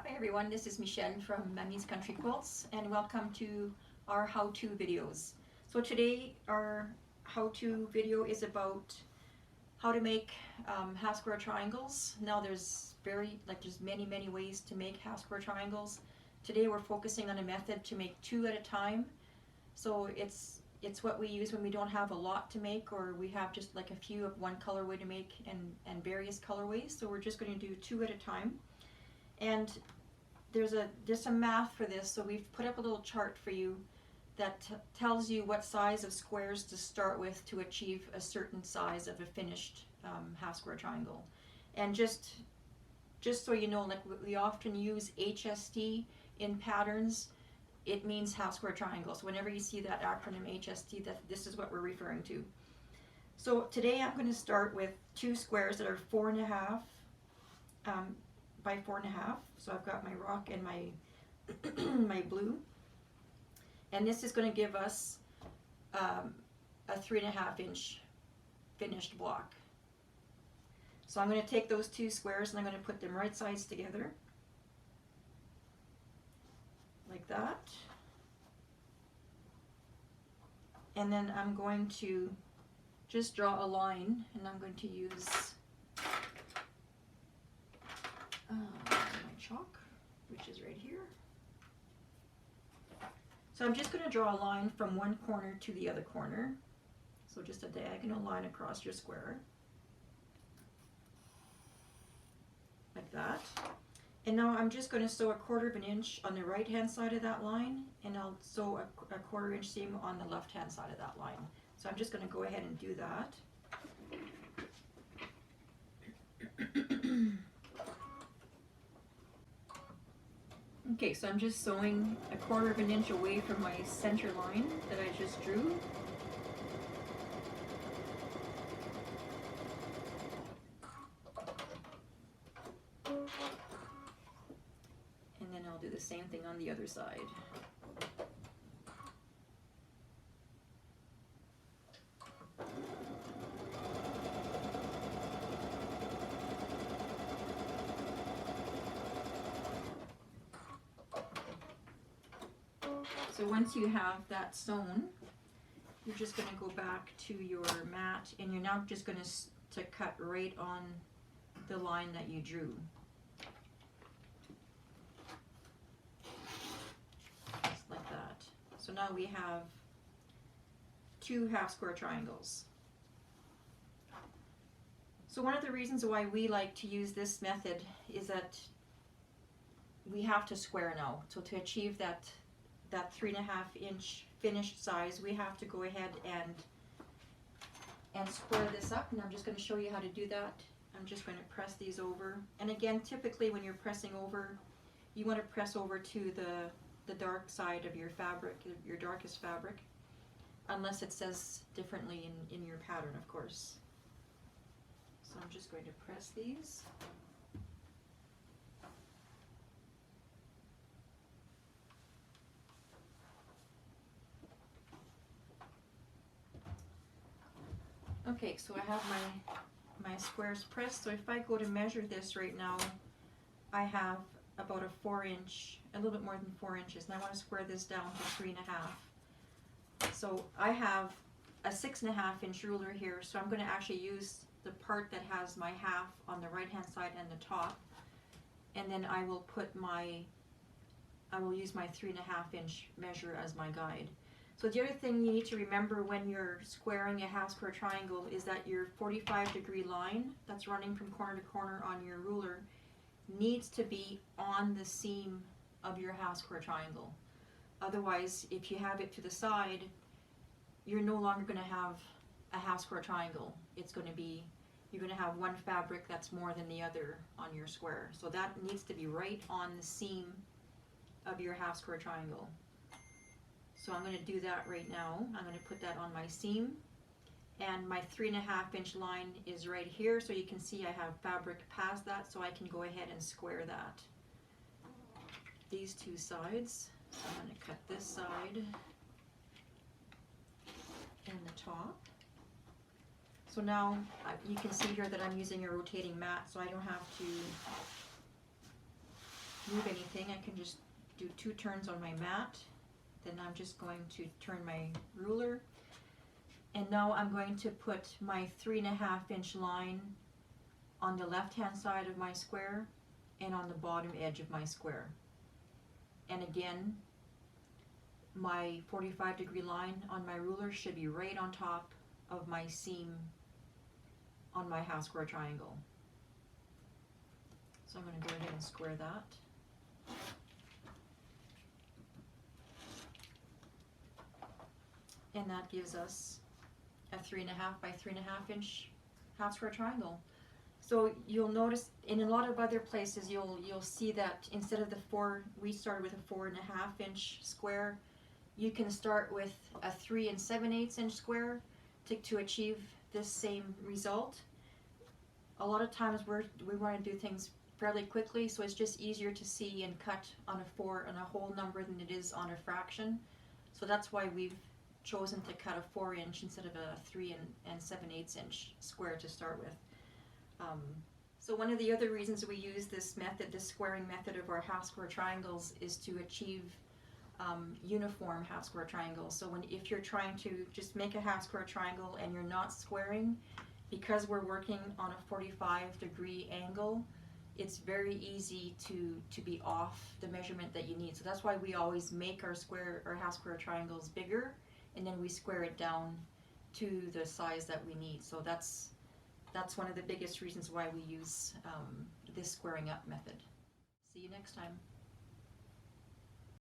Hi everyone, this is Michèle from Mammy's Country Quilts and welcome to our how-to videos. So today our how-to video is about how to make half square triangles. Now there's many ways to make half square triangles. Today we're focusing on a method to make two at a time. So it's what we use when we don't have a lot to make, or we have just like a few of one colorway to make and various colorways. So we're just going to do two at a time. And there's some math for this, so we've put up a little chart for you that tells you what size of squares to start with to achieve a certain size of a finished half square triangle. And just so you know, like we often use HST in patterns. It means half square triangles. Whenever you see that acronym HST, this is what we're referring to. So today I'm going to start with two squares that are 4.5 by 4.5. So I've got my rock and my my blue, and this is going to give us a 3.5 inch finished block. So I'm going to take those two squares and I'm going to put them right sides together like that, and then I'm going to just draw a line, and I'm going to use my chalk, which is right here. So I'm just going to draw a line from one corner to the other corner. So just a diagonal line across your square, like that. And now I'm just going to sew 1/4 inch on the right hand side of that line, and I'll sew a 1/4 inch seam on the left hand side of that line. So I'm just going to go ahead and do that. Okay, so I'm just sewing 1/4 inch away from my center line that I just drew. And then I'll do the same thing on the other side. So once you have that sewn, you're just going to go back to your mat, and you're now just going to cut right on the line that you drew. Just like that. So now we have two half square triangles. So one of the reasons why we like to use this method is that we have to square now. So to achieve that 3.5 inch finished size, we have to go ahead and square this up, and I'm just going to show you how to do that. I'm just going to press these over, and again, typically when you're pressing over, you want to press over to the dark side of your fabric, your darkest fabric, unless it says differently in your pattern, of course. So I'm just going to press these. Okay, so I have my squares pressed. So if I go to measure this right now, I have about a 4 inch, a little bit more than 4 inches, and I want to square this down to 3.5. So I have a 6.5 inch ruler here, so I'm going to actually use the part that has my half on the right hand side and the top, and then I will use my 3.5 inch measure as my guide. So the other thing you need to remember when you're squaring a half square triangle is that your 45-degree line that's running from corner to corner on your ruler needs to be on the seam of your half square triangle. Otherwise, if you have it to the side, you're no longer going to have a half square triangle. It's going to be, you're going to have one fabric that's more than the other on your square. So that needs to be right on the seam of your half square triangle. So I'm going to do that right now. I'm going to put that on my seam, and my 3.5 inch line is right here, so you can see I have fabric past that, so I can go ahead and square that. These two sides. So I'm going to cut this side and the top. So now you can see here that I'm using a rotating mat, so I don't have to move anything, I can just do 2 turns on my mat. Then I'm just going to turn my ruler. And now I'm going to put my 3.5-inch line on the left-hand side of my square and on the bottom edge of my square. And again, my 45-degree line on my ruler should be right on top of my seam on my half square triangle. So I'm going to go ahead and square that. And that gives us a 3.5 by 3.5-inch half square triangle. So you'll notice in a lot of other places you'll see that instead of the 4, we started with a 4.5-inch square. You can start with a 3 7/8 square to achieve this same result. A lot of times we want to do things fairly quickly, so it's just easier to see and cut on a whole number than it is on a fraction. So that's why we've chosen to cut a 4-inch instead of a 3 7/8 square to start with. So one of the other reasons we use this method, this squaring method of our half square triangles, is to achieve uniform half square triangles. So if you're trying to just make a half square triangle and you're not squaring, because we're working on a 45-degree angle, it's very easy to be off the measurement that you need. So that's why we always make our half square triangles bigger, and then we square it down to the size that we need. So that's one of the biggest reasons why we use this squaring up method. See you next time.